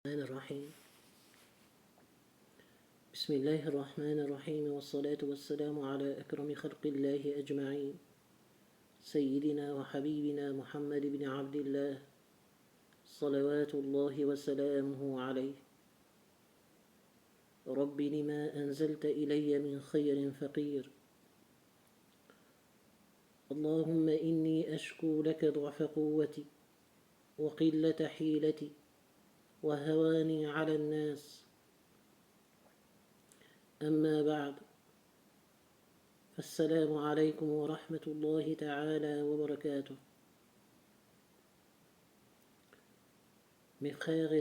الرحمن الرحيم بسم الله الرحمن الرحيم والصلاة والسلام على أكرم خلق الله أجمعين سيدنا وحبيبنا محمد بن عبد الله صلوات الله وسلامه عليه رب لما أنزلت إلي من خير فقير اللهم إني أشكو لك ضعف قوتي وقلة حيلتي وهواني على الناس أما بعد السلام عليكم ورحمة الله تعالى وبركاته. Mes frères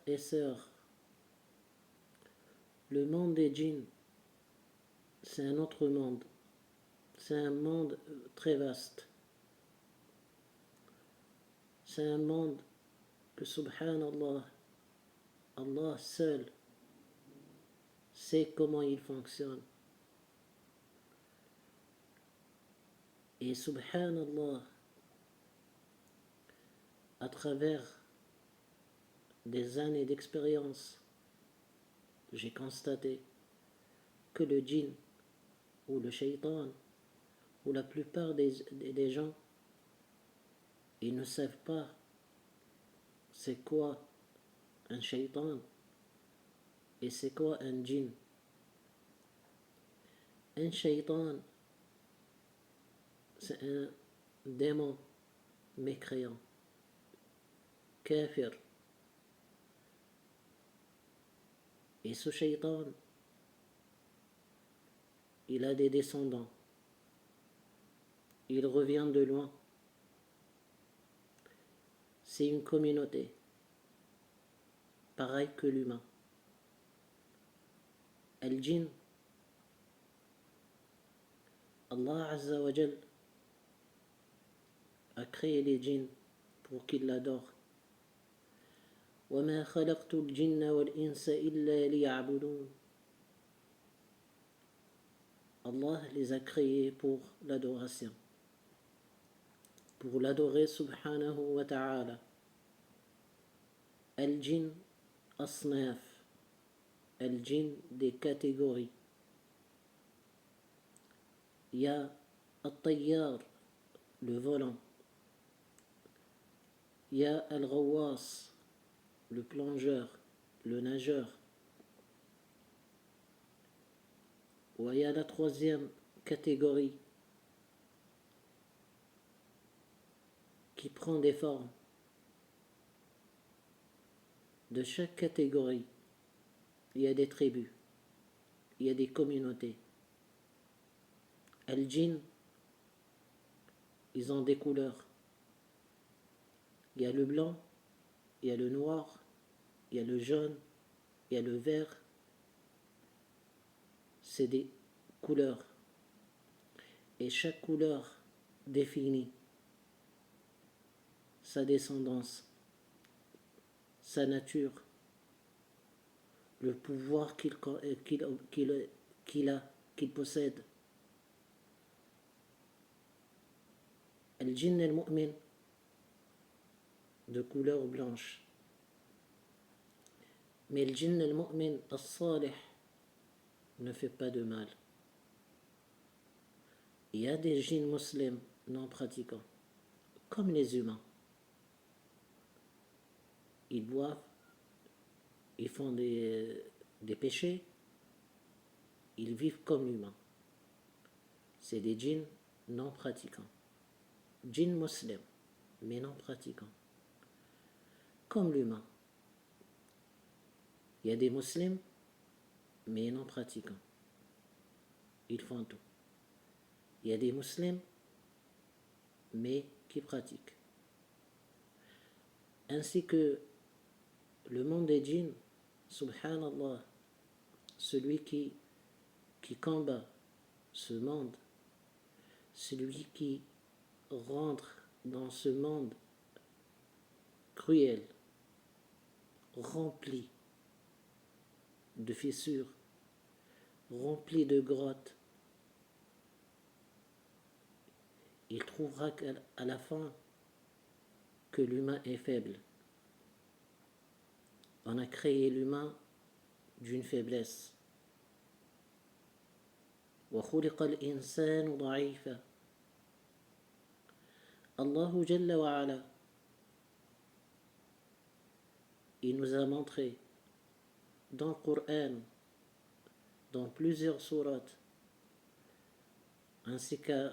et sœurs, le monde des djinns, c'est un autre monde. C'est un monde très vaste. C'est un monde que, subhanallah, Allah seul sait comment il fonctionne. Et subhanallah, à travers des années d'expérience, j'ai constaté que le djinn ou le shaitan ou la plupart des gens, ils ne savent pas c'est quoi un shaitan et c'est quoi un djinn. Un shaitan, c'est un démon mécréant, kafir. Et ce shaitan, il a des descendants. Il revient de loin. C'est une communauté, pareil que l'humain. Al-Jinn, Allah Azza wa Jal a créé les djinns pour qu'ils l'adorent. وَمَا خَلَقْتُ الْجِنَّ وَالْإِنسَ إِلَّا لِيَعْبُدُونَ. Allah les a créés pour l'adoration, pour l'adorer subhanahu wa ta'ala. Al-Jinn asnaf, Al-Jinn des catégories. Il y a Al-Tayyar, le volant. Il y a Al-Ghawwas, le plongeur, le nageur. Il y a la troisième catégorie qui prend des formes. De chaque catégorie, il y a des tribus, il y a des communautés. Al-Jinn, ils ont des couleurs. Il y a le blanc, il y a le noir, il y a le jaune, il y a le vert. C'est des couleurs. Et chaque couleur définit sa descendance, sa nature, le pouvoir qu'il possède. Al-Jinn al-Mu'min, de couleur blanche. Mais le Jinn al-Mu'min al-Salih ne fait pas de mal. Il y a des djinns musulmans non pratiquants, comme les humains. Ils boivent, ils font des péchés, ils vivent comme l'humain. C'est des djinns non pratiquants. Djinns musulmans, mais non pratiquants. Comme l'humain. Il y a des musulmans, mais non pratiquants. Ils font tout. Il y a des musulmans, mais qui pratiquent. Ainsi que le monde des djinns, subhanallah, celui qui combat ce monde, celui qui rentre dans ce monde cruel, rempli de fissures, rempli de grottes. il trouvera qu'à la fin que l'humain est faible. On a créé l'humain d'une faiblesse. وخلق الإنسان ضعيفا. Allah Jalla wa Ala, il nous a montré dans le Coran, dans plusieurs sourates, ainsi que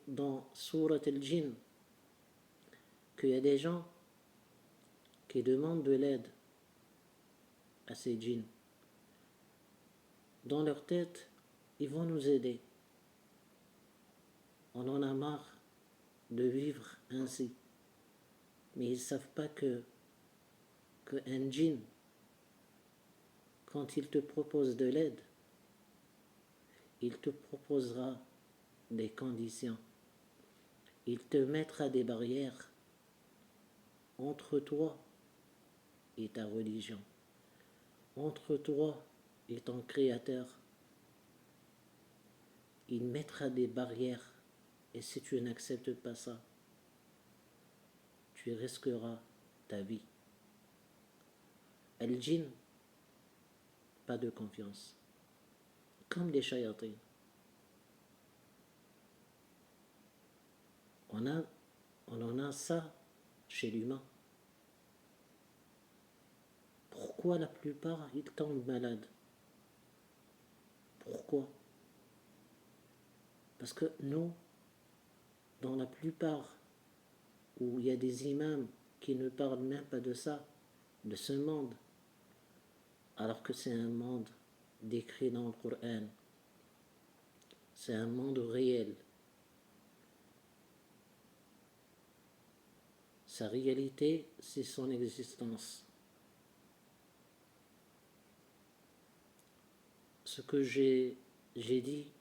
dans Surat al-Jinn, qu'il y a des gens qui demandent de l'aide à ces djinns. Dans leur tête, ils vont nous aider. On en a marre de vivre ainsi. Mais ils ne savent pas qu'un djinn, quand il te propose de l'aide, il te proposera des conditions. Il te mettra des barrières entre toi et ta religion, entre toi et ton Créateur. Il mettra des barrières, et si tu n'acceptes pas ça, tu risqueras ta vie. Al-Jinn, pas de confiance, comme les shayatines. On en a ça chez l'humain. Pourquoi la plupart, ils tombent malades? Pourquoi? Parce que nous, dans la plupart où il y a des imams qui ne parlent même pas de ça, de ce monde, alors que c'est un monde décrit dans le Coran. C'est un monde réel. Sa réalité, c'est son existence. Ce que j'ai dit